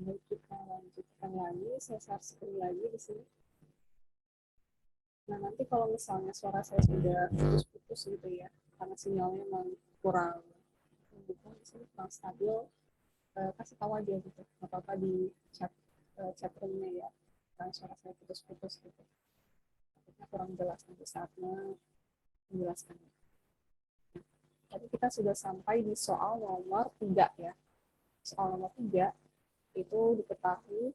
Lalu kita lanjutkan lagi, saya share screen lagi di sini. Nah, nanti kalau misalnya suara saya sudah putus-putus gitu ya, karena sinyalnya memang kurang mendukung di sini, kurang stabil, kasih tahu aja gitu, nggak apa-apa di chat roomnya ya, karena suara saya putus-putus gitu. Takutnya kurang jelas nanti saatnya menjelaskan. Tadi kita sudah sampai di soal nomor 3 ya. Soal nomor 3 itu diketahui,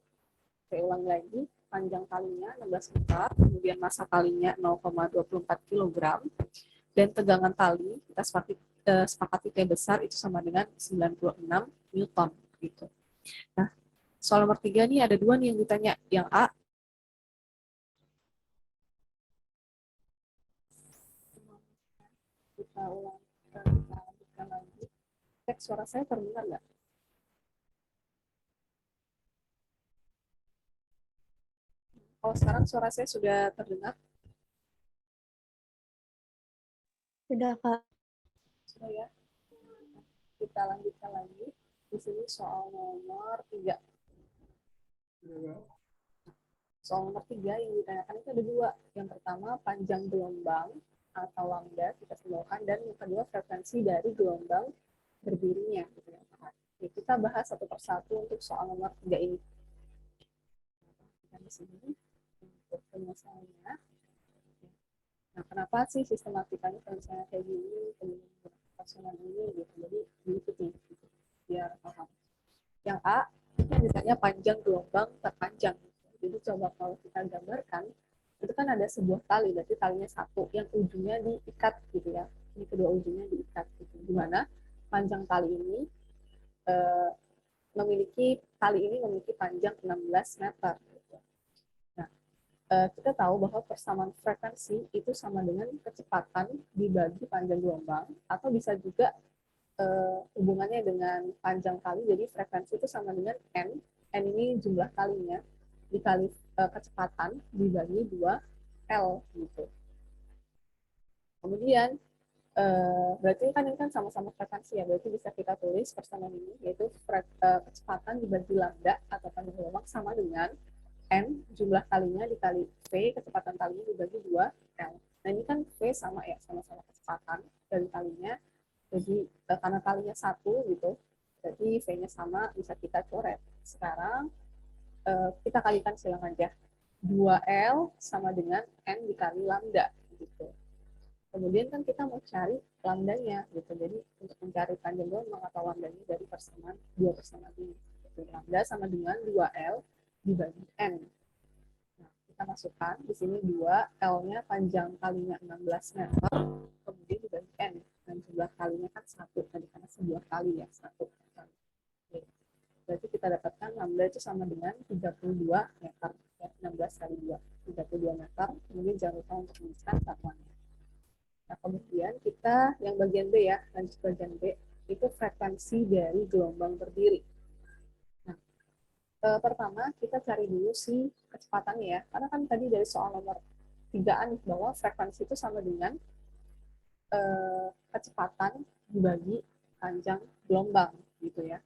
saya ulang lagi, panjang talinya 16 meter, kemudian massa talinya 0,24 kg, dan tegangan tali kita sepakati T besar itu sama dengan 96 Newton gitu. Nah, soal nomor 3 nih ada dua nih yang ditanya. Yang A, kita ulang, kita lanjutkan lagi. Cek suara saya terdengar nggak? Kalau sekarang suara saya sudah terdengar? Sudah, Kak. Sudah ya? Kita lanjutkan lagi. Di sini soal nomor 3. Soal nomor 3 yang ditanyakan itu ada dua. Yang pertama, panjang gelombang atau lambda kita simbolkan, dan yang kedua, frekuensi dari gelombang berdirinya. Gitu ya. Jadi kita bahas satu persatu untuk soal nomor 3 ini. Kita di sini untuk penyelesaiannya. Nah, kenapa sih sistematikanya misalnya kayak gini, kemudian operasional ini gitu. Jadi diikuti gitu, biar paham. Yang A, ini misalnya panjang gelombang terpanjang. Jadi coba kalau kita gambarkan, itu kan ada sebuah tali, berarti talinya satu, yang ujungnya diikat gitu ya. Ini kedua ujungnya diikat gitu. Dimana panjang tali ini eh, memiliki panjang 16 meter. Gitu. Nah, kita tahu bahwa persamaan frekuensi itu sama dengan kecepatan dibagi panjang gelombang, atau bisa juga hubungannya dengan panjang kali, jadi frekuensi itu sama dengan n ini jumlah kalinya, dikali kecepatan dibagi 2L gitu. Kemudian berarti kan ini kan sama-sama frekuensi ya, berarti bisa kita tulis persamaan ini, yaitu kecepatan dibagi lambda atau panjang gelombang sama dengan n jumlah kalinya dikali v kecepatan talinya dibagi 2L. Nah ini kan v sama ya, sama-sama kecepatan dari talinya, jadi karena kalinya satu gitu, jadi V-nya sama, bisa kita coret. Sekarang kita kalikan silang aja. 2L sama dengan N dikali lambda gitu. Kemudian kan kita mau cari lambdanya gitu. Jadi untuk mencari panjang gelombang atau lambdanya dari dua persamaan ini. Lambda sama dengan 2L dibagi N. Nah, kita masukkan di sini 2, L-nya panjang kalinya 16 meter, kemudian dibagi N. Dan jumlah kalinya kan 1, tadi karena sebuah kali ya, 1. Oke. Berarti kita dapatkan lambda itu sama dengan 32 meter. Ya, 16 kali 2, 32 meter. Kemudian jangan lupa untuk menuliskan satuannya. Nah, kemudian kita yang bagian B ya, lanjut ke bagian B, itu frekuensi dari gelombang berdiri. Nah, pertama kita cari dulu si kecepatannya ya, karena kan tadi dari soal nomor 3 bahwa frekuensi itu sama dengan kecepatan dibagi panjang gelombang gitu ya.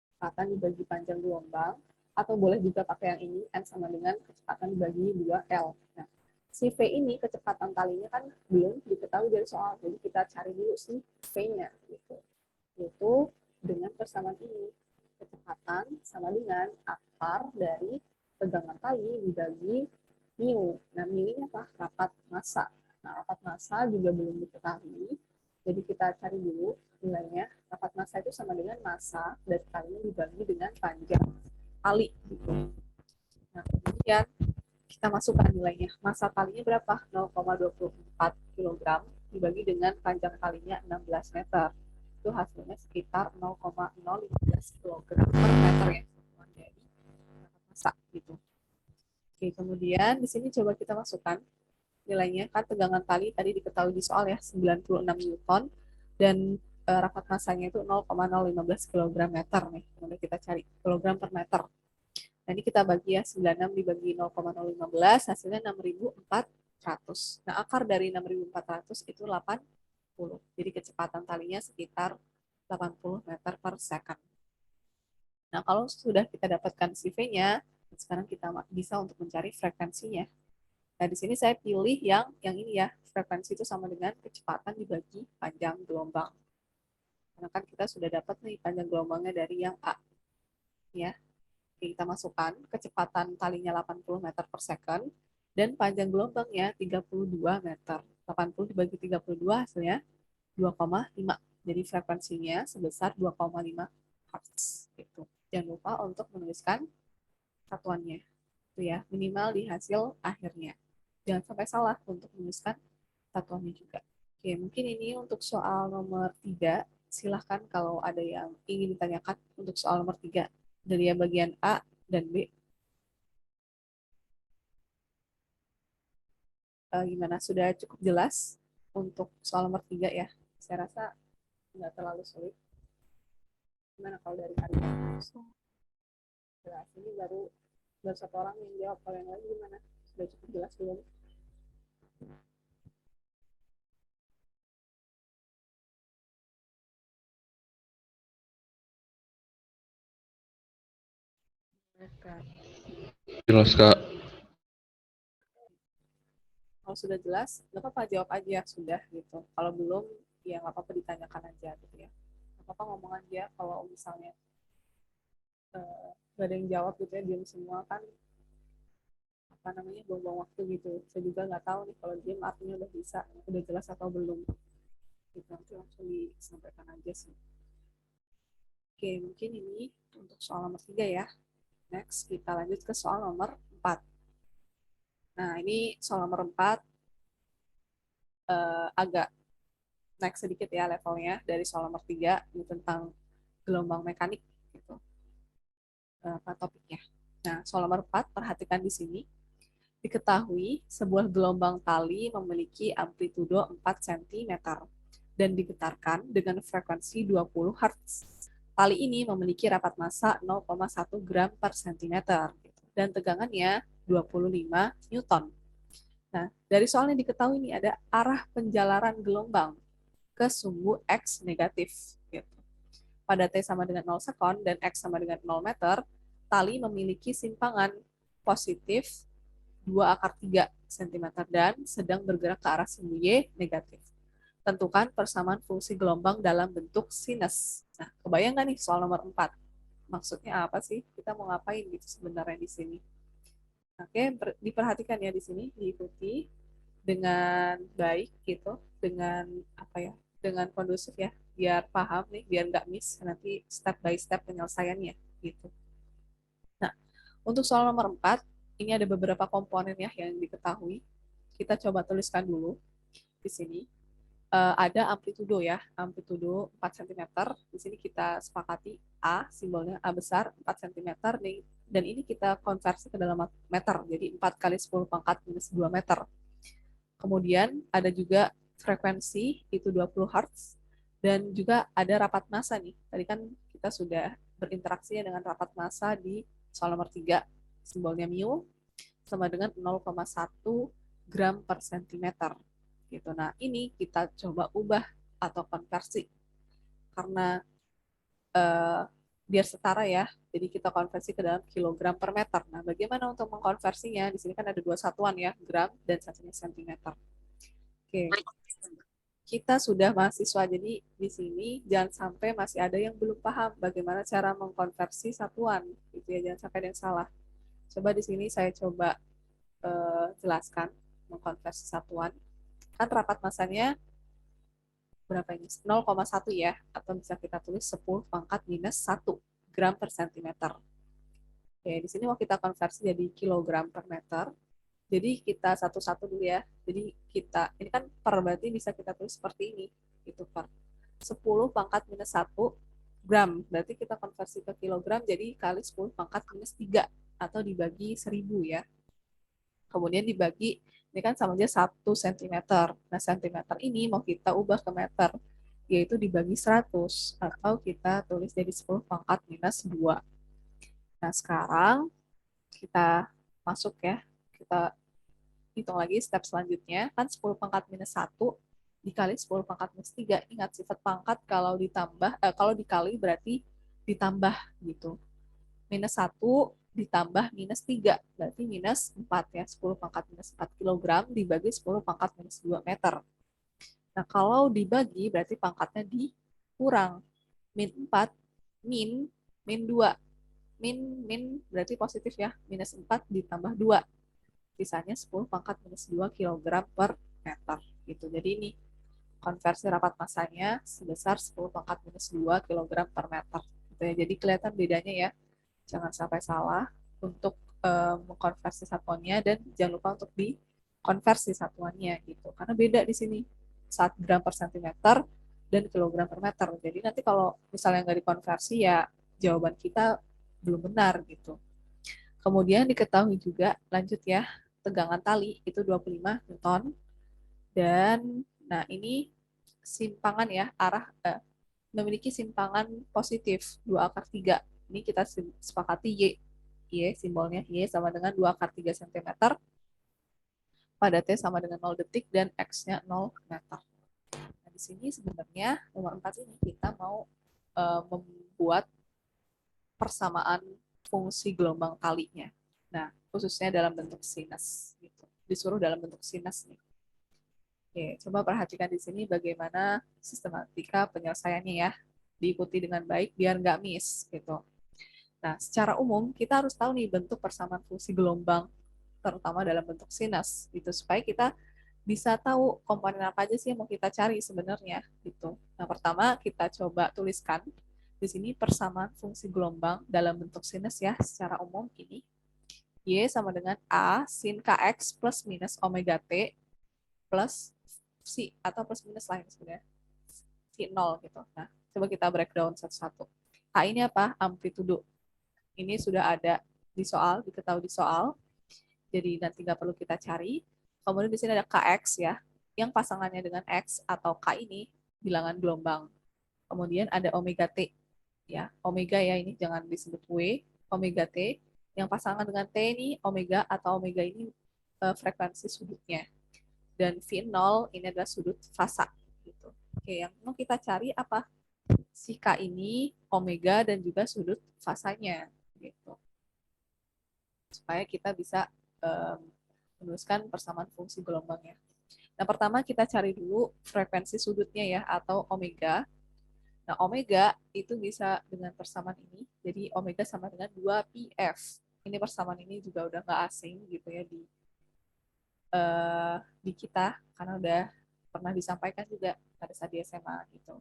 Kecepatan dibagi panjang gelombang, atau boleh juga pakai yang ini, N sama dengan kecepatan dibagi 2L. Nah, si V ini kecepatan talinya kan belum diketahui dari soal, jadi kita cari dulu si V-nya gitu. Yaitu dengan persamaan ini, kecepatan sama dengan akar dari tegangan tali dibagi mu. Nah, mu ini apa? Rapat massa. Nah, rapat massa juga belum diketahui, jadi kita cari dulu nilainya. Rapat massa itu sama dengan massa dari talinya dibagi dengan panjang tali. Gitu. Nah, kemudian kita masukkan nilainya. Massa talinya berapa? 0,24 kg dibagi dengan panjang talinya 16 meter. Itu hasilnya sekitar 0,015 kg per meter ya. Jadi massa gitu. Oke, kemudian di sini coba kita masukkan nilainya, kan tegangan tali tadi diketahui di soal ya 96 Newton, dan rapat massanya itu 0,015 kg meter nih. Kemudian kita cari kilogram per meter. Nah, ini kita bagi ya, 96 dibagi 0,015 hasilnya 6.400. Nah, akar dari 6.400 itu 80. Jadi kecepatan talinya sekitar 80 meter per second. Nah, kalau sudah kita dapatkan si V-nya, sekarang kita bisa untuk mencari frekuensinya. Nah, di sini saya pilih yang ini ya, frekuensi itu sama dengan kecepatan dibagi panjang gelombang. Karena kan kita sudah dapat nih panjang gelombangnya dari yang A. Ya, kita masukkan kecepatan talinya 80 meter per second dan panjang gelombangnya 32 meter. 80 dibagi 32 hasilnya 2,5. Jadi frekuensinya sebesar 2,5 Hz. Gitu. Jangan lupa untuk menuliskan satuannya. Itu ya, minimal di hasil akhirnya. Jangan sampai salah untuk menuliskan satuannya juga. Oke, mungkin ini untuk soal nomor 3. Silahkan kalau ada yang ingin ditanyakan untuk soal nomor 3 dari yang bagian A dan B. Gimana? Sudah cukup jelas untuk soal nomor 3 ya? Saya rasa nggak terlalu sulit. Gimana kalau dari Arya? Jelas. Ini baru satu orang yang jawab. Kalau yang lain gimana? Sudah cukup jelas belum? Jelas, Kak. Kalau sudah jelas, nggak apa-apa jawab aja sudah gitu. Kalau belum, ya nggak apa-apa ditanyakan aja gitu ya. Nggak apa-apa ngomong aja kalau misalnya nggak ada yang jawab gitu ya, diam semua kan apa namanya buang-buang waktu gitu. Saya juga nggak tahu nih kalau diam artinya udah bisa, udah jelas atau belum. Gitu, nanti langsung disampaikan aja sih. Oke, mungkin ini untuk soal nomor 3 ya. Next, kita lanjut ke soal nomor 4. Nah, ini soal nomor 4 agak naik sedikit ya levelnya dari soal nomor 3 ini tentang gelombang mekanik gitu. Apa topiknya? Nah, soal nomor 4 perhatikan di sini. Diketahui sebuah gelombang tali memiliki amplitudo 4 cm dan digetarkan dengan frekuensi 20 Hz. Tali ini memiliki rapat massa 0,1 gram per centimeter dan tegangannya 25 Newton. Nah, dari soal ini diketahui ini ada arah penjalaran gelombang ke sumbu X negatif. Gitu. Pada T sama dengan 0 sekon dan X sama dengan 0 meter, tali memiliki simpangan positif 2/3 cm dan sedang bergerak ke arah sumbu Y negatif. Tentukan persamaan fungsi gelombang dalam bentuk sinus. Nah, kebayang nggak nih soal nomor 4? Maksudnya apa sih? Kita mau ngapain gitu sebenarnya di sini? Oke, diperhatikan ya di sini, diikuti dengan baik gitu, dengan apa ya? Dengan kondusif ya, biar paham nih, biar nggak miss nanti step by step penyelesaiannya gitu. Nah, untuk soal nomor 4, ini ada beberapa komponen ya yang diketahui. Kita coba tuliskan dulu di sini. Ada amplitudo ya, amplitudo 4 cm. Di sini kita sepakati A, simbolnya A besar 4 cm nih. Dan ini kita konversi ke dalam meter, jadi 4 kali 10 pangkat minus 2 meter. Kemudian ada juga frekuensi, itu 20 Hz. Dan juga ada rapat massa nih. Tadi kan kita sudah berinteraksi dengan rapat massa di soal nomor 3. Simbolnya mu sama dengan 0,1 gram per centimeter. Gitu. Nah, ini kita coba ubah atau konversi. Karena eh, biar setara ya, jadi kita konversi ke dalam kilogram per meter. Nah, bagaimana untuk mengkonversinya? Di sini kan ada dua satuan ya, gram dan satunya sentimeter. Oke, kita sudah mahasiswa, jadi di sini jangan sampai masih ada yang belum paham bagaimana cara mengkonversi satuan, gitu ya, jangan sampai ada yang salah. Coba di sini saya coba jelaskan mengkonversi satuan. Kan rapat masanya berapa ini? 0,1 ya, atau bisa kita tulis 10 pangkat minus 1 gram per centimeter. Oke, di sini mau kita konversi jadi kilogram per meter. Jadi kita satu-satu dulu ya. Jadi kita, ini kan per berarti bisa kita tulis seperti ini. Itu per 10 pangkat minus 1 gram. Berarti kita konversi ke kilogram jadi kali 10 pangkat minus 3 atau dibagi 1000 ya. Kemudian dibagi, ini kan sama aja 1 cm. Nah, cm ini mau kita ubah ke meter, yaitu dibagi 100, atau kita tulis jadi 10 pangkat minus 2. Nah, sekarang kita masuk ya, kita hitung lagi step selanjutnya, kan 10 pangkat minus 1 dikali 10 pangkat minus 3. Ingat, sifat pangkat kalau ditambah, kalau dikali berarti ditambah gitu. minus 1 ditambah minus 3, berarti minus 4 ya, 10 pangkat minus 4 kilogram dibagi 10 pangkat minus 2 meter. Nah, kalau dibagi berarti pangkatnya dikurang. Min 4, min, min 2. Min berarti positif ya, minus 4 ditambah 2. Sisanya 10 pangkat minus 2 kilogram per meter. Gitu. Jadi ini konversi rapat massanya sebesar 10 pangkat minus 2 kilogram per meter. Gitu ya. Jadi kelihatan bedanya ya. Jangan sampai salah untuk mengkonversi satuannya dan jangan lupa untuk dikonversi satuannya gitu. Karena beda di sini. 1 gram per sentimeter dan kilogram per meter. Jadi nanti kalau misalnya nggak dikonversi ya jawaban kita belum benar gitu. Kemudian diketahui juga, lanjut ya, tegangan tali itu 25 Newton. Dan nah ini simpangan ya, memiliki simpangan positif 2/3. Ini kita sepakati Y. Y simbolnya Y sama dengan 2/3 cm pada T sama dengan 0 detik dan X-nya 0 meter. Nah, di sini sebenarnya nomor 4 ini kita mau membuat persamaan fungsi gelombang kalinya. Nah, khususnya dalam bentuk sinus. Gitu. Disuruh dalam bentuk sinus nih. Oke, coba perhatikan di sini bagaimana sistematika penyelesaiannya ya. Diikuti dengan baik biar nggak miss gitu. Nah, secara umum kita harus tahu nih bentuk persamaan fungsi gelombang, terutama dalam bentuk sinus, gitu supaya kita bisa tahu komponen apa aja sih yang mau kita cari sebenarnya, gitu. Nah, pertama kita coba tuliskan di sini persamaan fungsi gelombang dalam bentuk sinus ya, secara umum ini Y sama dengan A sin KX plus minus omega T plus C atau plus minus lain sebenarnya, C 0 gitu. Nah, coba kita breakdown satu-satu. A ini apa? Amplitudo. Ini sudah ada di soal, diketahui di soal. Jadi nanti nggak perlu kita cari. Kemudian di sini ada Kx ya, yang pasangannya dengan X atau K ini bilangan gelombang. Kemudian ada omega T ya, omega ya ini jangan disebut W, omega T yang pasangan dengan T ini omega atau omega ini frekuensi sudutnya. Dan V0 ini adalah sudut fasa gitu. Oke, yang mau kita cari apa? Si K ini omega dan juga sudut fasanya gitu. Supaya kita bisa menuliskan persamaan fungsi gelombangnya. Nah, pertama kita cari dulu frekuensi sudutnya ya, atau omega. Nah, omega itu bisa dengan persamaan ini. Jadi, omega sama dengan 2πf. Ini persamaan ini juga udah nggak asing gitu ya di kita, karena udah pernah disampaikan juga pada saat di SMA gitu.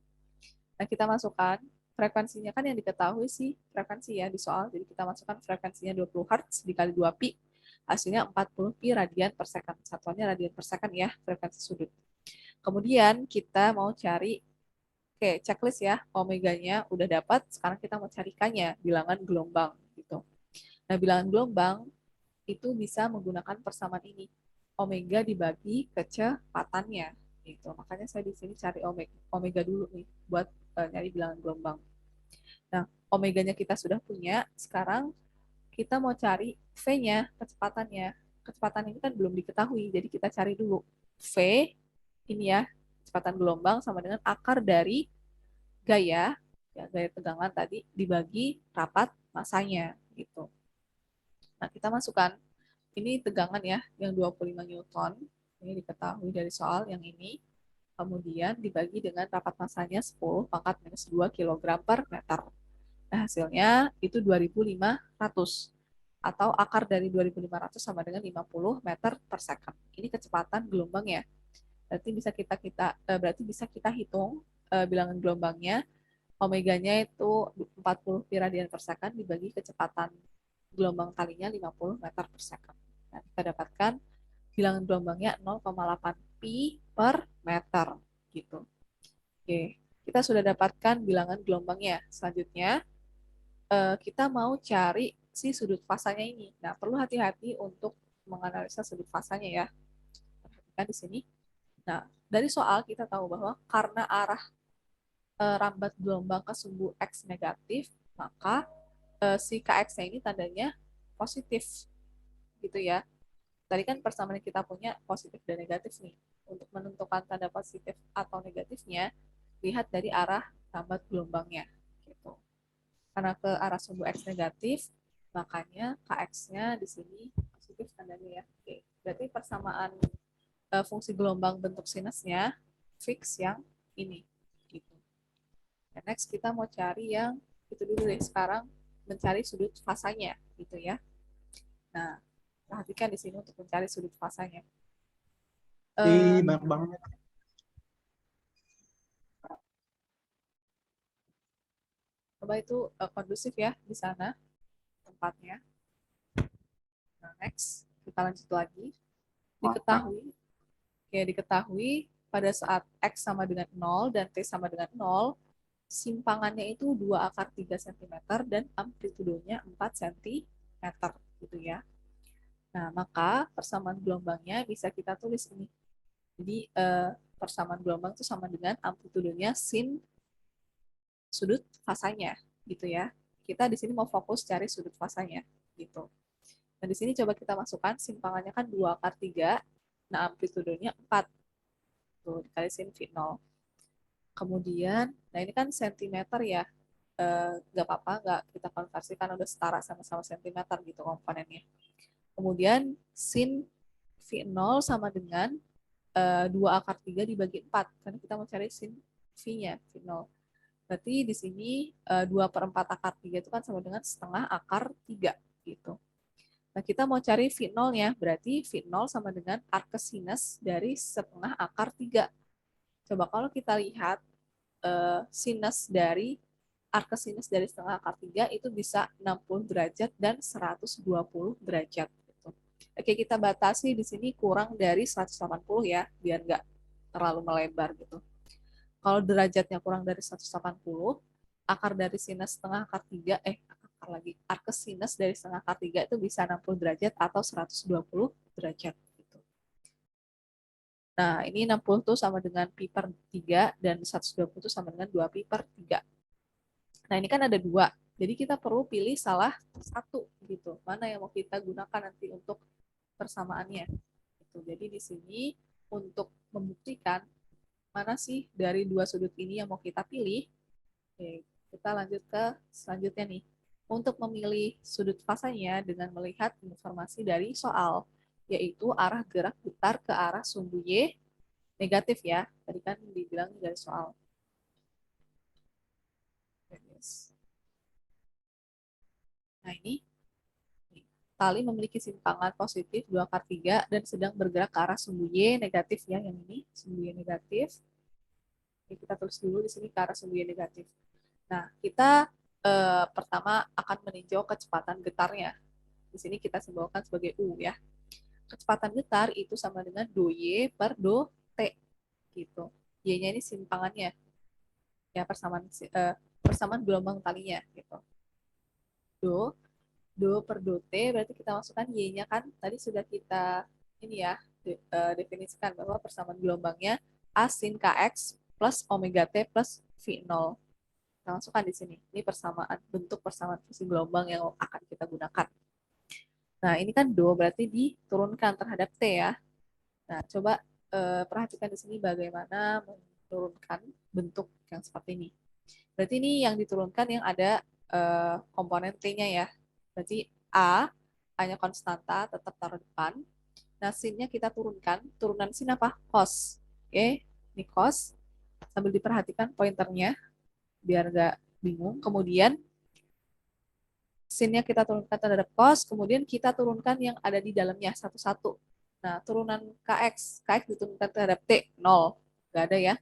Nah, kita masukkan frekuensinya kan yang diketahui sih frekuensi ya di soal. Jadi kita masukkan frekuensinya 20 Hz dikali 2π. Hasilnya 40 pi radian per second. Satuannya radian per second ya, frekuensi sudut. Kemudian kita mau cari, oke, checklist ya, omeganya udah dapat, sekarang kita mau cari K-nya, bilangan gelombang gitu. Nah, bilangan gelombang itu bisa menggunakan persamaan ini. Omega dibagi kecepatannya gitu. Makanya saya di sini cari omega dulu nih buat nyari bilangan gelombang. Nah, omeganya kita sudah punya, sekarang kita mau cari V-nya, kecepatannya. Kecepatan ini kan belum diketahui, jadi kita cari dulu. V, ini ya, kecepatan gelombang sama dengan akar dari gaya, ya, gaya tegangan tadi, dibagi rapat masanya, gitu. Nah, kita masukkan, ini tegangan ya, yang 25 Newton, ini diketahui dari soal yang ini, kemudian dibagi dengan rapat masanya 10 pangkat minus 2 kg per meter. Nah, hasilnya itu 2.500 atau akar dari 2.500 sama dengan 50 meter per second. Ini kecepatan gelombangnya. Berarti bisa kita hitung bilangan gelombangnya. Omeganya itu 40 pi radian per second dibagi kecepatan gelombang kalinya 50 meter per second. Nah, kita dapatkan bilangan gelombangnya 0,8 pi per meter gitu. Oke, kita sudah dapatkan bilangan gelombangnya. Selanjutnya kita mau cari si sudut fasanya ini. Nah, perlu hati-hati untuk menganalisa sudut fasanya ya. Perhatikan di sini. Nah, dari soal kita tahu bahwa karena arah rambat gelombang ke sumbu X negatif, maka si KX-nya ini tandanya positif. Gitu ya. Tadi kan persamaan yang kita punya positif dan negatif nih. Untuk menentukan tanda positif atau negatifnya, lihat dari arah rambat gelombangnya. Gitu. Karena ke arah sumbu X negatif, Makanya Kx-nya di sini positif tandanya ya. Oke, berarti persamaan fungsi gelombang bentuk sinusnya fix yang ini. Gitu. Dan next kita mau cari yang itu dulu deh. Sekarang mencari sudut fasanya gitu ya. Nah, perhatikan di sini untuk mencari sudut fasanya. Banyak banget. Coba itu kondusif ya di sana tempatnya. Nah, next kita lanjut lagi. Diketahui pada saat X sama dengan 0 dan T sama dengan 0, simpangannya itu 2 akar 3 cm dan amplitudonya 4 cm gitu ya. Nah, maka persamaan gelombangnya bisa kita tulis ini. Jadi persamaan gelombang itu sama dengan amplitudonya sin sudut fasanya gitu ya. Kita di sini mau fokus cari sudut fasanya gitu. Nah, di sini coba kita masukkan simpangannya kan 2 akar 3, nah amplitudonya 4. Tuh, dikali sin V0. Kemudian, nah ini kan sentimeter ya, nggak apa-apa, nggak kita konversikan, udah setara sama-sama sentimeter gitu komponennya. Kemudian sin V0 sama dengan 2 akar 3 dibagi 4, karena kita mau cari sin V-nya, V0. Berarti di sini 2 per 4 akar 3 itu kan sama dengan setengah akar 3 gitu. Nah, kita mau cari V0-nya, berarti V0 sama dengan arcsinus dari setengah akar 3. Coba kalau kita lihat sinus dari arcsinus dari setengah akar 3 itu bisa 60 derajat dan 120 derajat. Gitu. Oke, kita batasi di sini kurang dari 180 ya, biar nggak terlalu melebar gitu. Kalau derajatnya kurang dari 180, akar dari sinus setengah akar 3, arcsinus dari setengah akar 3 itu bisa 60 derajat atau 120 derajat. Nah, ini 60 tuh sama dengan pi per 3 dan 120 tuh sama dengan 2 pi per 3. Nah, ini kan ada 2. Jadi kita perlu pilih salah satu gitu. Mana yang mau kita gunakan nanti untuk persamaannya. Gitu. Jadi di sini untuk membuktikan mana sih dari dua sudut ini yang mau kita pilih. Oke, kita lanjut ke selanjutnya nih. Untuk memilih sudut fasanya dengan melihat informasi dari soal, yaitu arah gerak putar ke arah sumbu Y negatif ya. Tadi kan dibilang dari soal. Nah, ini tali memiliki simpangan positif 2 akar 3 dan sedang bergerak ke arah sumbu Y negatif ya, yang ini sumbu Y negatif. Oke, kita tulis dulu di sini ke arah sumbu Y negatif. Nah, kita pertama akan meninjau kecepatan getarnya. Di sini kita simbolkan sebagai U ya. Kecepatan getar itu sama dengan do Y per do T gitu. Y-nya ini simpangannya. Ya, persamaan gelombang talinya gitu. Do per do T, berarti kita masukkan Y-nya kan tadi sudah kita ini ya definisikan bahwa persamaan gelombangnya A sin KX plus omega T plus V0. Kita masukkan di sini. Ini bentuk persamaan fungsi gelombang yang akan kita gunakan. Nah, ini kan do berarti diturunkan terhadap T ya. Nah, coba perhatikan di sini bagaimana menurunkan bentuk yang seperti ini. Berarti ini yang diturunkan yang ada komponen T-nya ya. Berarti A-nya konstanta, tetap taruh depan. Nah, sin-nya kita turunkan. Turunan sin apa? Cos. Oke, ini cos. Sambil diperhatikan pointernya, biar nggak bingung. Kemudian, sin-nya kita turunkan terhadap cos. Kemudian kita turunkan yang ada di dalamnya satu-satu. Nah, turunan KX. KX diturunkan terhadap T, 0. Nggak ada ya,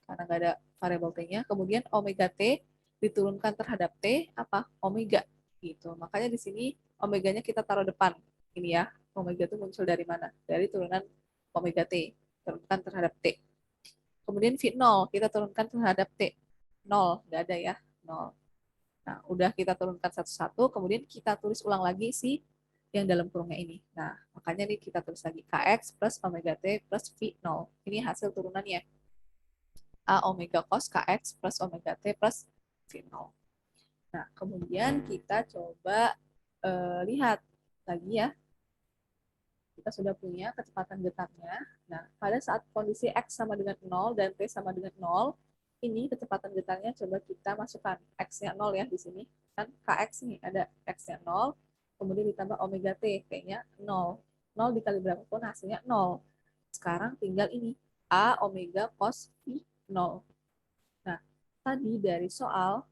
karena nggak ada variabel T-nya. Kemudian omega T diturunkan terhadap T, apa? Omega. Gitu. Makanya di sini omeganya kita taruh depan. Ini ya, omega itu muncul dari mana? Dari turunan omega T, turunkan terhadap T. Kemudian V0 kita turunkan terhadap T, 0, nggak ada ya, 0. Nah, udah kita turunkan satu-satu, kemudian kita tulis ulang lagi si yang dalam kurungnya ini. Nah, makanya nih kita tulis lagi KX plus omega T plus V0. Ini hasil turunannya. A omega cos KX plus omega T plus V0. Nah, kemudian kita coba lihat lagi ya. Kita sudah punya kecepatan getarnya. Nah, pada saat kondisi X sama dengan 0 dan T sama dengan 0, ini kecepatan getarnya coba kita masukkan X-nya 0 ya di sini. Kan KX nih ada X-nya 0. kemudian ditambah omega T, kayaknya 0. 0 dikali berapapun hasilnya 0. Sekarang tinggal ini, A omega cos phi 0. Nah, tadi dari soal,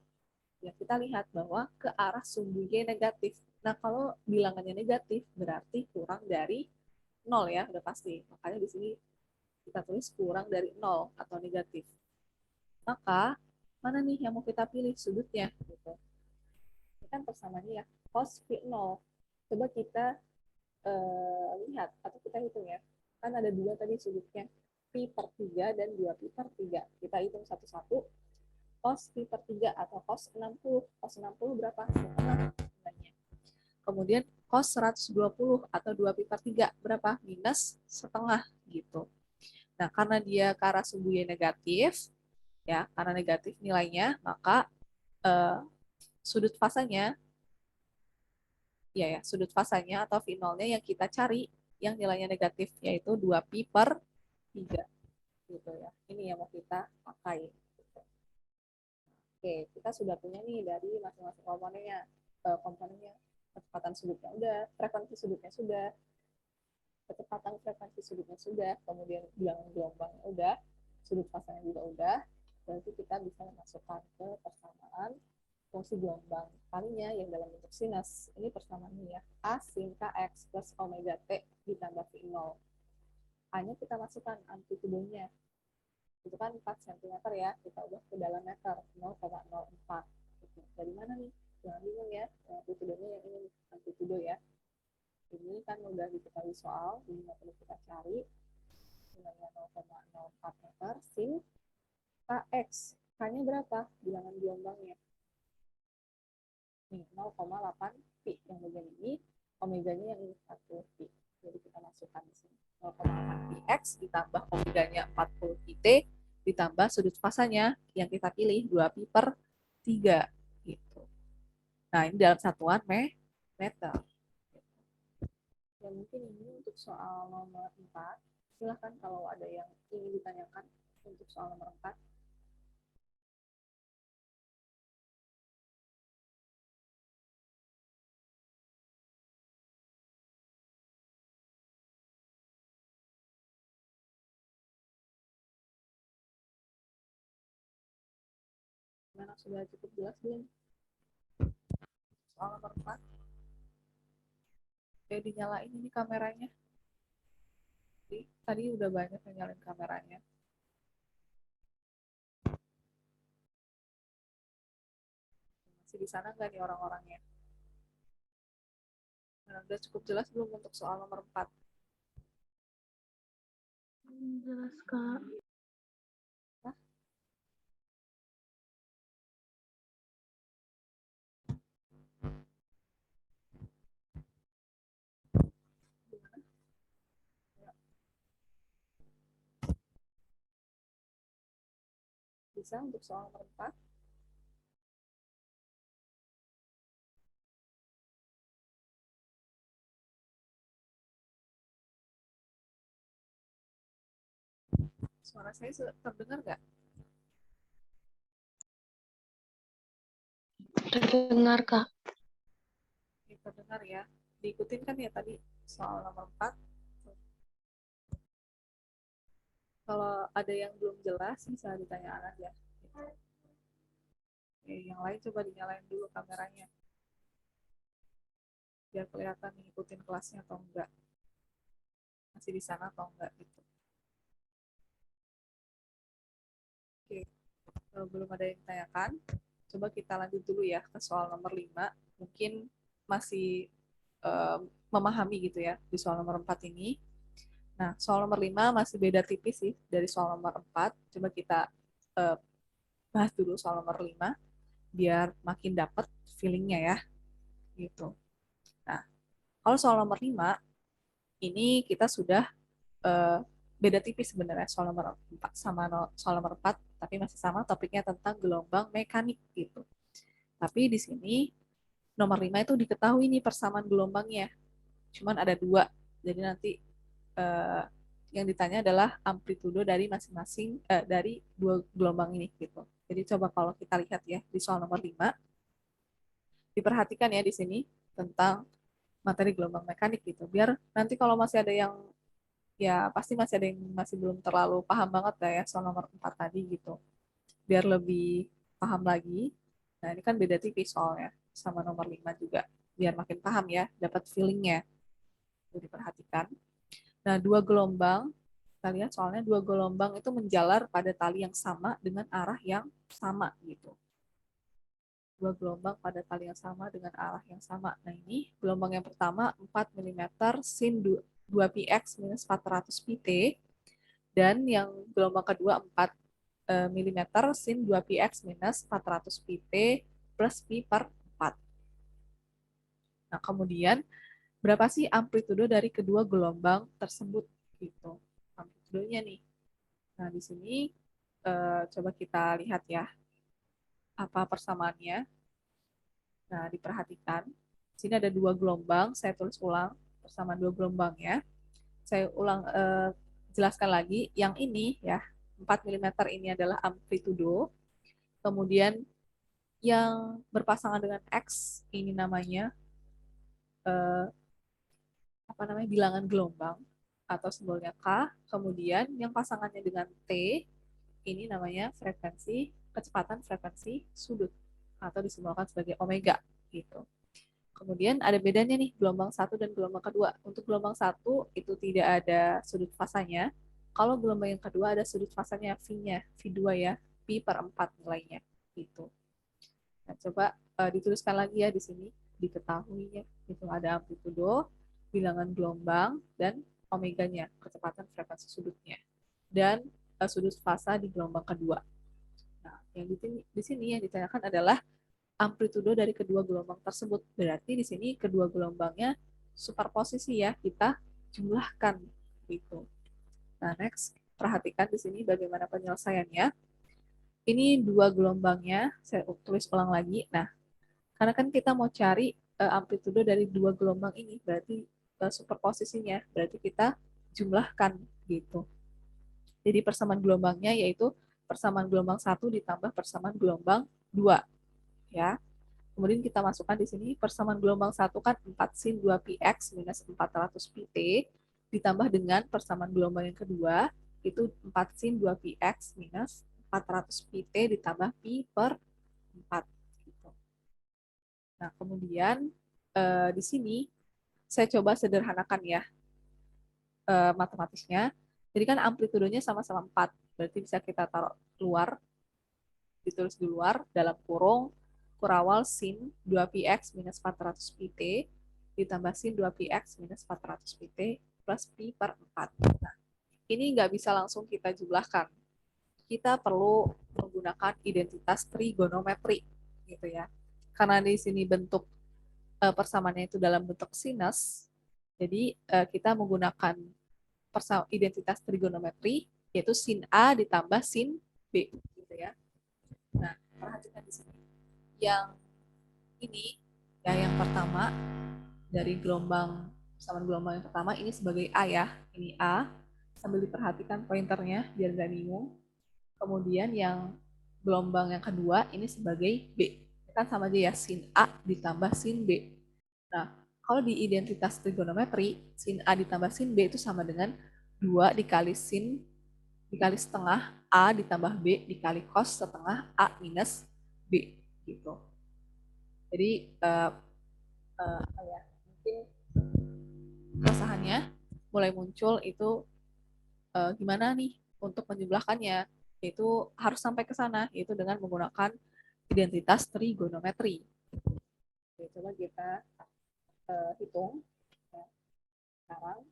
ya kita lihat bahwa ke arah sumbu Y negatif. Nah, kalau bilangannya negatif, berarti kurang dari 0 ya, udah pasti. Makanya di sini kita tulis kurang dari 0 atau negatif. Maka, mana nih yang mau kita pilih sudutnya? Gitu. Ini kan persamaannya ya, cos phi 0. Coba kita lihat, atau kita hitung ya. Kan ada dua tadi sudutnya, pi per 3 dan 2 pi per 3. Kita hitung satu-satu, cos pi per 3 atau cos 60. Cos 60 berapa? Setengah. Kemudian cos 120 atau 2 pi per 3 berapa? Minus setengah gitu. Nah, karena dia ke arah sumbu Y negatif, ya, karena negatif nilainya, maka eh, sudut fasanya, sudut fasanya atau V0-nya yang kita cari, yang nilainya negatif, yaitu 2 pi per 3. Gitu ya. Ini yang mau kita pakai. Oke, kita sudah punya nih dari masing-masing komponennya. Kecepatan sudutnya udah, frekuensi sudutnya sudah, kecepatan frekuensi sudutnya sudah, kemudian bilangan gelombangnya udah, sudut pasangnya juga udah, berarti kita bisa memasukkan ke persamaan fungsi gelombang kalinya yang dalam bentuk sinus. Ini persamaannya ya, A sin kx plus omega t ditambah V0. A-nya kita masukkan amplitudenya, itu kan 4 cm ya, kita ubah ke dalam meter, 0,04. Dari mana nih? Jangan bingung ya, amplitudenya yang ini amplitudo ya. Ini kan udah diketahui soal, ini nggak perlu kita cari. Nilainya 0,04 meter sin kx. K-nya berapa? Bilangan gelombangnya. Nih, 0,8 pi yang bagian ini, omeganya yang ini 40 pi. Jadi kita masukkan di sini. 0,8 pi x ditambah omeganya 40 pi t ditambah sudut fasanya yang kita pilih 2 pi per 3 gitu. Nah, ini dalam satuan meter. Ya, mungkin ini untuk soal nomor 4. Silahkan kalau ada yang ingin ditanyakan untuk soal nomor 4. Gimana, sudah cukup jelas belum? Soal nomor 4. Oke, dinyalain ini kameranya. Jadi, tadi udah banyak yang nyalain kameranya. Masih di sana nggak nih orang-orangnya? Nah, udah cukup jelas belum untuk soal nomor 4? Jelas, Kak. Nah, gimana? Ya, bisa untuk soal nomor 4? Suara saya terdengar nggak? Terdengar, Kak. Ini terdengar ya. Diikutin kan ya tadi soal nomor 4? Kalau ada yang belum jelas, bisa ditanyakan aja. Oke, yang lain coba dinyalain dulu kameranya. Biar kelihatan ngikutin kelasnya atau enggak. Masih di sana atau enggak gitu. Oke, kalau belum ada yang ditanyakan, coba kita lanjut dulu ya ke soal nomor 5. Mungkin masih memahami gitu ya di soal nomor 4 ini. Nah, soal nomor 5 masih beda tipis sih dari soal nomor 4. Coba kita uh, bahas dulu soal nomor 5 biar makin dapet feelingnya ya gitu. Nah, kalau soal nomor 5 ini kita sudah uh, beda tipis sebenarnya soal nomor 4 sama soal nomor 4, tapi masih sama topiknya tentang gelombang mekanik gitu. Tapi di sini nomor 5 itu diketahui nih persamaan gelombangnya. Cuman ada dua. Jadi nanti uh, yang ditanya adalah amplitudo dari masing-masing dari dua gelombang ini gitu. Jadi coba kalau kita lihat ya di soal nomor 5, diperhatikan ya di sini tentang materi gelombang mekanik gitu. Biar nanti kalau masih ada yang ya pasti masih ada yang masih belum terlalu paham banget lah ya soal nomor 4 tadi gitu. Biar lebih paham lagi. Nah, ini kan beda tipis soalnya sama nomor 5 juga. Biar makin paham ya, dapat feelingnya. Itu diperhatikan. Nah, dua gelombang, kita lihat soalnya dua gelombang itu menjalar pada tali yang sama dengan arah yang sama gitu. Dua gelombang pada tali yang sama dengan arah yang sama. Nah, ini gelombang yang pertama 4 mm sin 2px minus 400 pt, dan yang gelombang kedua 4 mm sin 2px minus 400 pt plus pi per 4. Nah, kemudian berapa sih amplitudo dari kedua gelombang tersebut gitu. Amplitudonya nih. Nah, di sini coba kita lihat ya apa persamaannya. Nah, diperhatikan. Di sini ada dua gelombang, saya tulis ulang persamaan dua gelombangnya. Saya ulang jelaskan lagi. Yang ini ya, 4 mm ini adalah amplitudo. Kemudian yang berpasangan dengan X ini namanya eh, apa namanya bilangan gelombang atau simbolnya K. Kemudian yang pasangannya dengan T ini namanya kecepatan frekuensi sudut atau disimbolkan sebagai omega gitu. Kemudian ada bedanya nih gelombang satu dan gelombang kedua. Untuk gelombang satu itu tidak ada sudut fasanya. Kalau gelombang yang kedua ada sudut fasanya V-nya, V2 ya, pi per 4 nilainya gitu. Nah, coba dituliskan lagi ya di sini, diketahuinya. Itu ada amplitudo, bilangan gelombang, dan omeganya, kecepatan frekuensi sudutnya. Dan sudut fasa di gelombang kedua. Nah, yang di sini yang ditanyakan adalah amplitudo dari kedua gelombang tersebut. Berarti di sini kedua gelombangnya superposisi ya, kita jumlahkan gitu. Nah, next, perhatikan di sini bagaimana penyelesaiannya. Ini dua gelombangnya, saya tulis ulang lagi. Nah, karena kan kita mau cari amplitudo dari dua gelombang ini, berarti superposisinya, berarti kita jumlahkan gitu. Jadi persamaan gelombangnya yaitu persamaan gelombang 1 ditambah persamaan gelombang 2 ya. Kemudian kita masukkan di sini persamaan gelombang 1 kan 4 sin 2px minus 400 pt ditambah dengan persamaan gelombang yang kedua itu 4 sin 2px minus 400 pt ditambah pi per 4 gitu. Nah, kemudian di sini saya coba sederhanakan ya matematisnya. Jadi kan amplitudonya sama-sama 4, berarti bisa kita taruh luar, ditulis di luar, dalam kurung, kurawal sin 2px minus 400 pt, ditambah sin 2px minus 400 pt, plus pi per 4. Nah, ini nggak bisa langsung kita jumlahkan. Kita perlu menggunakan identitas trigonometri, gitu ya. Karena di sini bentuk persamaannya itu dalam bentuk sinus, jadi kita menggunakan identitas trigonometri yaitu sin A ditambah sin B gitu ya. Nah, perhatikan di sini. Yang ini ya yang pertama dari persamaan gelombang yang pertama ini sebagai A ya. Ini A sambil diperhatikan pointernya biar nggak bingung. Kemudian yang gelombang yang kedua ini sebagai B. Kan sama aja ya sin A ditambah sin B. Nah, kalau di identitas trigonometri, sin A ditambah sin B itu sama dengan 2 dikali sin dikali setengah A ditambah B dikali cos setengah A minus B gitu. Jadi apa ya, mungkin keresahannya mulai muncul itu gimana nih untuk menjumlahkannya, yaitu harus sampai ke sana, yaitu dengan menggunakan identitas trigonometri. Oke, coba kita hitung ya, sekarang.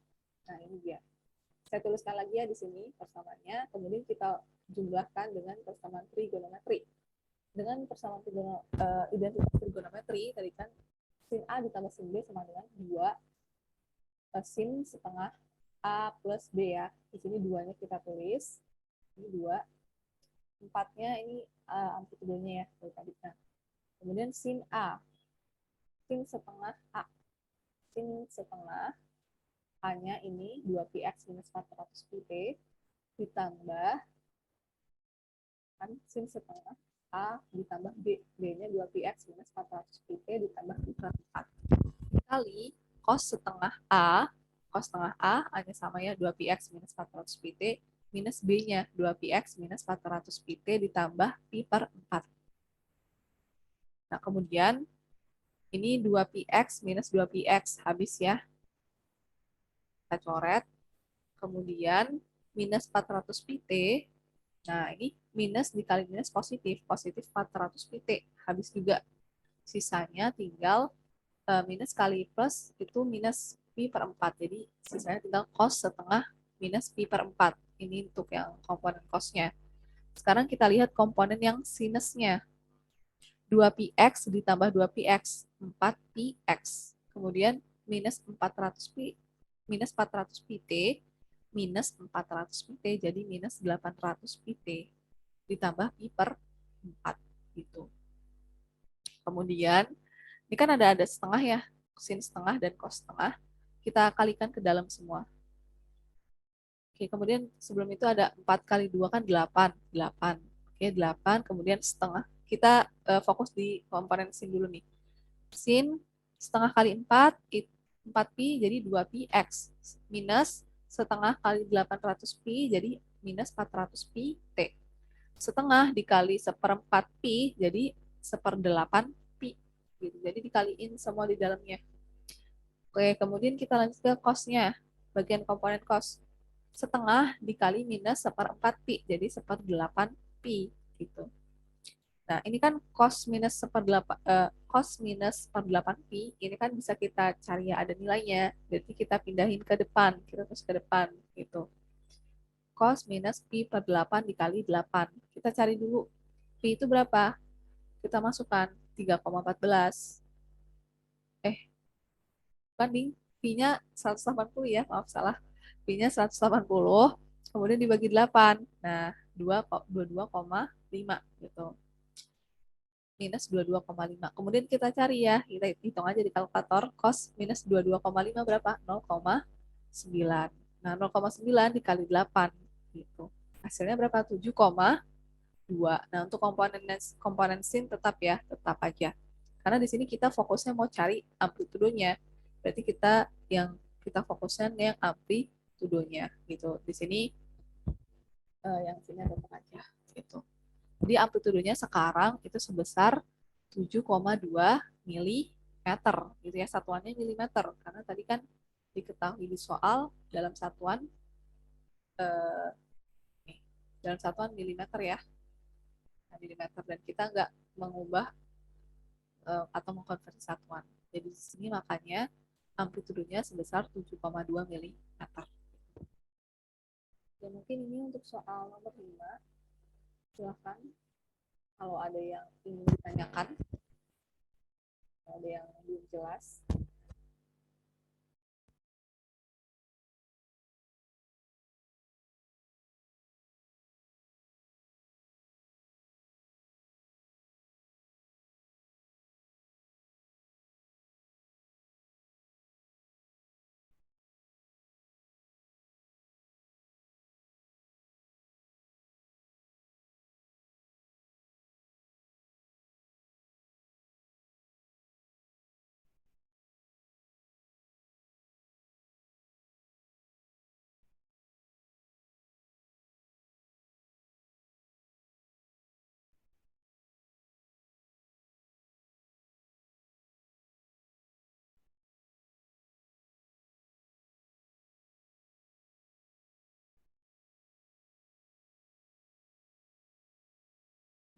Nah, ini dia. Saya tuliskan lagi ya di sini persamaannya, kemudian kita jumlahkan dengan persamaan trigonometri. Dengan persamaan identitas trigonometri, tadi kan sin A ditambah sin B sama dengan 2 sin setengah A plus B ya. Di sini 2-nya kita tulis. Ini 2. 4-nya ini amplitudonya ya. Nah, kemudian sin A. Sin setengah A. Sin setengah A-nya ini 2px minus 400 pt ditambah kan sin setengah A ditambah B. B-nya 2px minus 400 pt ditambah 4 kali cos setengah A, A-nya sama ya 2px minus 400 pt, minus B-nya 2px minus 400 pt ditambah pi per 4. Nah, kemudian ini 2px minus 2px habis ya. Kita coret. Kemudian minus 400 pt. Nah, ini minus dikali minus positif. Positif 400 pt. Habis juga. Sisanya tinggal minus kali plus itu minus pi per 4. Jadi sisanya tinggal cos setengah minus pi per 4. Ini untuk yang komponen cosnya. Sekarang kita lihat komponen yang sinusnya. 2px ditambah 2px, 4px. Kemudian minus 400 pi, minus 400 pt, minus 400 pt, jadi minus 800 pt. Ditambah pi per 4. Gitu. Kemudian, ini kan ada setengah ya, sin setengah dan cos setengah. Kita kalikan ke dalam semua. Oke, kemudian sebelum itu ada 4 kali 2 kan 8. 8. Oke, 8, kemudian setengah. Kita fokus di komponen sin dulu nih. Sin setengah kali 4, 4pi jadi 2px. Minus setengah kali 800pi jadi minus 400pi t. Setengah dikali seperempat pi jadi seperdelapan pi. Gitu. Jadi dikaliin semua di dalamnya. Oke, kemudian kita lanjut ke cos-nya. Bagian komponen cos. Setengah dikali minus seperempat pi, jadi seperdelapan pi. Gitu. Nah, ini kan cos minus cos minus seperdelapan pi, ini kan bisa kita cari ya ada nilainya. Berarti kita pindahin ke depan, kita terus ke depan gitu. Cos minus pi per 8 dikali 8. Kita cari dulu pi itu berapa? Kita masukkan 3,14. Banding pi-nya 180 ya, maaf salah. Pi-nya 180, kemudian dibagi 8. Nah, 22,5 gitu. Minus 22,5. Kemudian kita cari ya, kita hitung aja di kalkulator. Cos minus 22,5 berapa? 0,9. Nah, 0,9 dikali 8 gitu. Hasilnya berapa? 7,2. Nah, untuk komponen sin tetap ya, tetap aja. Karena di sini kita fokusnya mau cari amplitudonya. Berarti kita fokuskan yang amplitudonya gitu. Di sini yang sini tetap aja gitu. Jadi amplitudonya sekarang itu sebesar 7,2 milimeter gitu ya, satuannya milimeter karena tadi kan diketahui di soal dalam satuan eh, dalam satuan milimeter ya, nah, milimeter, dan kita nggak mengubah atau mengkonversi satuan. Jadi di sini makanya amplitudonya sebesar 7,2 milimeter. Ya mungkin ini untuk soal nomor 5. Silahkan kalau ada yang ingin ditanyakan, ada yang belum jelas.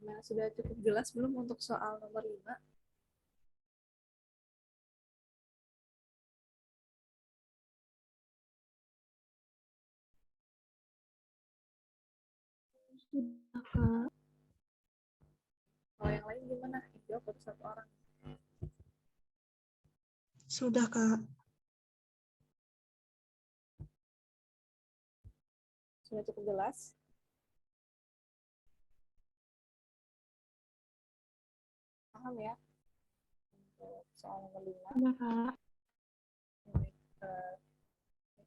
Nah, sudah cukup jelas belum untuk soal nomor 5? Sudah, Kak. Kalau yang lain gimana? Jawab baru satu orang. Sudah, Kak. Sudah cukup jelas? Paham ya? Untuk soal nomor 5. Sudah, Kak. Ini,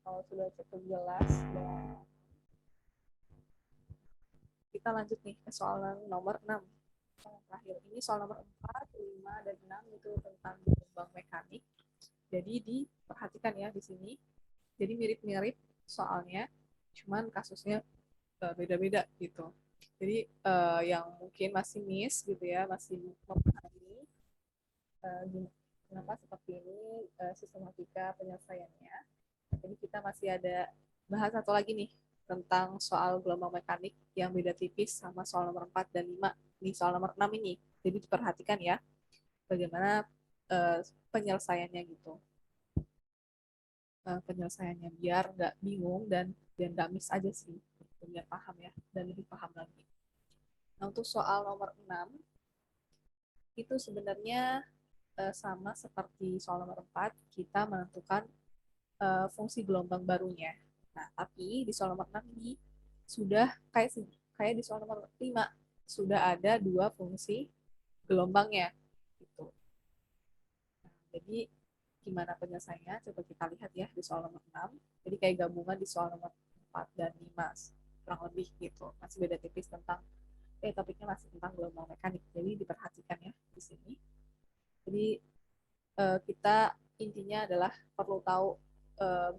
kalau sudah cukup jelas, dan kita lanjut nih ke soal nomor 6. Yang terakhir ini soal nomor 4, 5, dan 6 itu tentang gelombang mekanik. Jadi diperhatikan ya di sini. Jadi mirip-mirip soalnya, cuman kasusnya beda-beda gitu. Jadi yang mungkin masih miss gitu ya, masih memahami kenapa seperti ini sistematika penyelesaiannya. Jadi kita masih ada bahas satu lagi nih tentang soal gelombang mekanik yang beda tipis sama soal nomor 4 dan 5. Ini soal nomor 6 ini. Jadi diperhatikan ya bagaimana penyelesaiannya gitu. Penyelesaiannya biar nggak bingung dan nggak miss aja sih. Biar paham ya dan lebih paham lagi. Nah, untuk soal nomor 6 itu sebenarnya sama seperti soal nomor 4, kita menentukan fungsi gelombang barunya. Nah, tapi di soal nomor 6 ini sudah kayak di soal nomor 5, sudah ada dua fungsi gelombangnya. Gitu. Nah, jadi gimana penyelesaiannya? Coba kita lihat ya di soal nomor 6. Jadi kayak gabungan di soal nomor 4 dan 5, kurang lebih gitu. Masih beda tipis tentang topiknya masih tentang gelombang mekanik. Jadi diperhatikan ya di sini. Jadi kita intinya adalah perlu tahu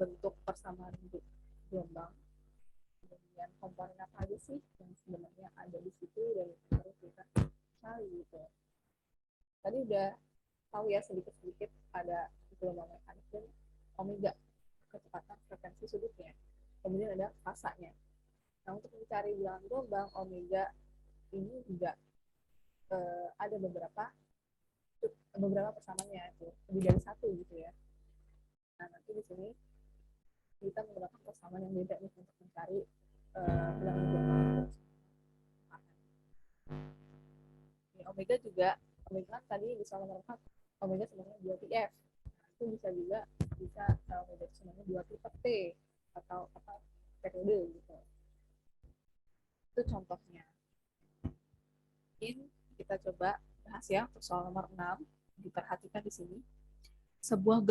bentuk persamaan gelombang, kemudian komponen apa aja sih yang sebenarnya ada di situ dan harus kita cari gitu. Tadi udah tahu ya sedikit-sedikit ada gelombang mekanik dan omega, kecepatan frekuensi sudutnya. Kemudian ada fasanya. Nah, untuk mencari bilangan gelombang omega ini juga ada beberapa persamaannya itu lebih dari satu gitu ya. Nah, nanti di sini kita menggunakan persamaan yang beda nih untuk mencari bilangan gelombang. Omega juga, omega kan tadi di soal nomor 4, omega sebenarnya 2 TF. Nah, itu bisa juga omega sebenarnya 2 tipe T atau apa periode gitu. Itu contohnya. Mungkin kita coba bahas ya untuk soal nomor 6. Diperhatikan di sini. Sebuah gelombang